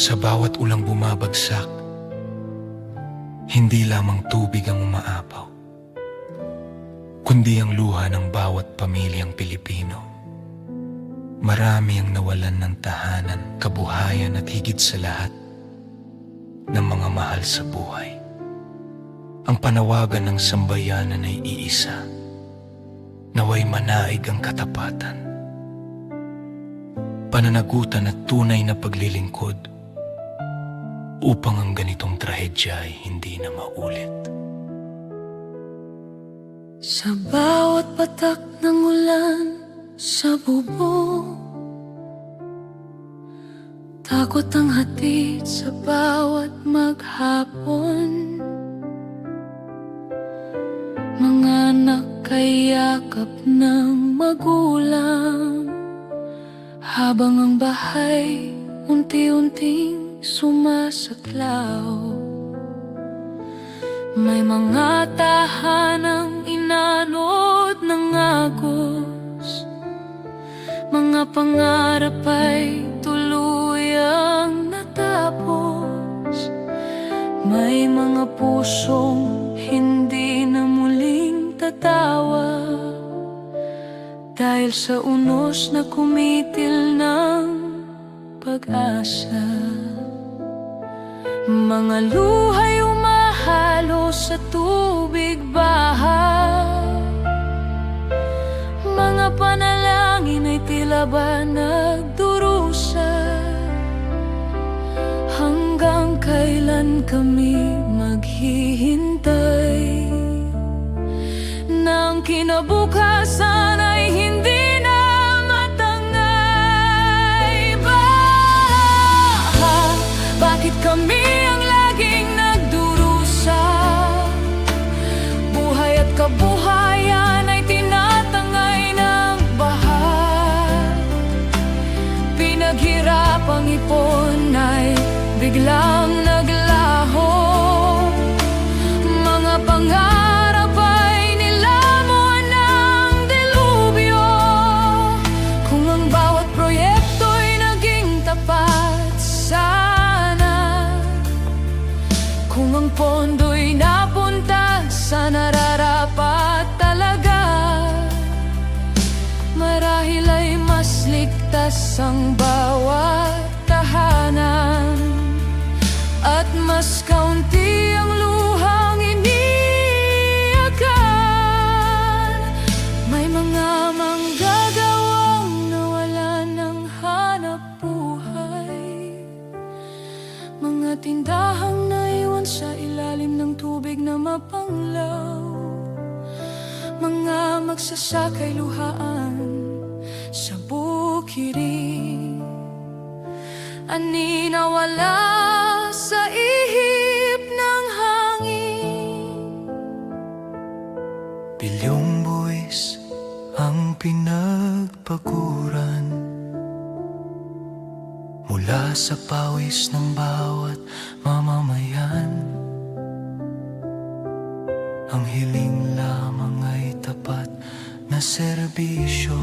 Sa bawat ulang bumabagsak, hindi lamang tubig ang umaapaw, kundi ang luha ng bawat pamilyang Pilipino. Marami ang nawalan ng tahanan, kabuhayan at higit sa lahat, ng mga mahal sa buhay. Ang panawagan ng sambayanan ay iisa, naway manaig ang katapatan, pananagutan at tunay na paglilingkod upang ang ganitong trahedya ay hindi na maulit. Sa bawat patak ng ulan sa bubong, takot ang hatid sa bawat maghapon. Mga anak kayakap ng magulang, habang ang bahay unti-unting sumasaklaw. May mga tahanang inanod ng agos, mga pangarap ay tuluyang natapos. May mga pusong hindi na muling tatawa, dahil sa unos na kumitil ng pag-asa. Mga luha'y umahalo sa tubig baha, mga panalangin ay tila ba nagdurusa. Hanggang kailan kami maghihintay ng kinabukasan ay hindi na matangay? Bakit kami ang laging nagdurusa? Buhay at kabuhayan ay tinatangay ng baha. Pinaghirapang ipon ay biglang naglaho. Mga pangarap ay nilamuan ng delubyo. Kung ang bawat proyekto'y naging tapat, kung ang pondo'y napunta sa nararapat talaga, marahil ay mas ligtas ang bawat tahanan, at mas kaunti ang luhang iniiyakan. May mga manggagawang nawalan ng hanap buhay, mga tindahang naiwan sa ilalim ng tubig na mapanglaw, mga magsasakay luhaan sa bukirin, ani nawala sa ihip ng hangin. Bilyong buwis ang pinagpaguran mula sa pawis ng bawat mamamayan. Ang hiling lamang ay tapat na serbisyo,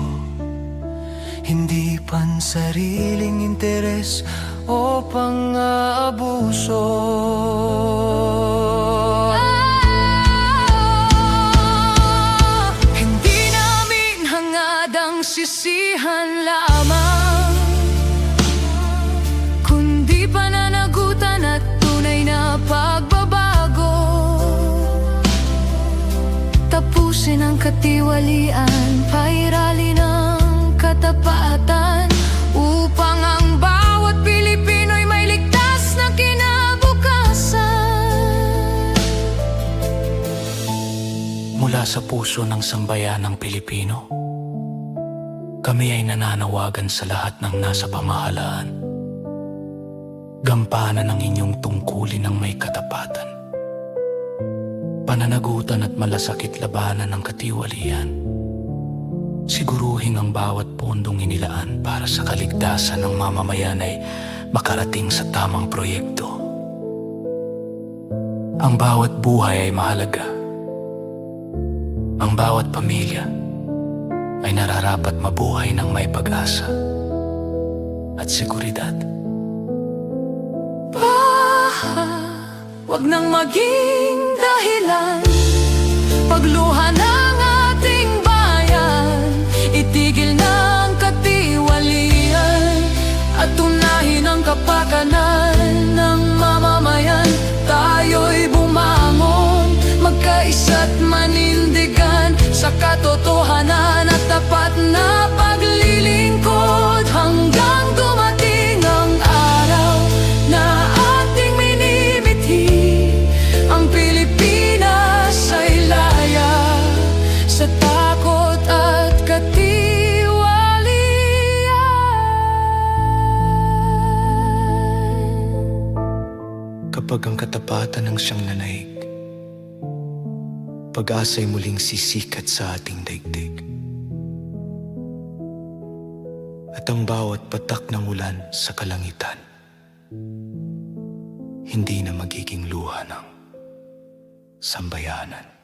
hindi pansariling interes o pang-aabuso. Hindi namin hangad ang sisihan lamang, kundi pananagutan at tunay na pagbabago. Tapusin ang katiwalian, pairali ng katapatan, upang ang bawat Pilipino'y may ligtas na kinabukasan. Mula sa puso ng sambayanang Pilipino, kami ay nananawagan sa lahat ng nasa pamahalaan. Gampanan ang inyong tungkulin ng may katapatan, pananagutan at malasakit labanan ng katiwalian. Siguruhin ang bawat pondong inilaan para sa kaligtasan ng mamamayan ay makarating sa tamang proyekto. Ang bawat buhay ay mahalaga. Ang bawat pamilya ay nararapat mabuhay ng may pag-asa at seguridad. wag nang maging dahilan. Pagluha ng ating bayan, itigil na ang katiwalian, at unahin ang kapakanan ng mamamayan. Tayo'y bumangon, magkaisa't manindigan sa katotohanan at tapat na paglilingkod, hanggang dumating ang araw na ating minimithi ang Pilipinas ay laya sa takot at katiwalian. Kapag ang katapatan ng siyang nanaig, pag-asa'y muling sisikat sa ating daigdig. At ang bawat patak ng ulan sa kalangitan, hindi na magiging luha ng sambayanan.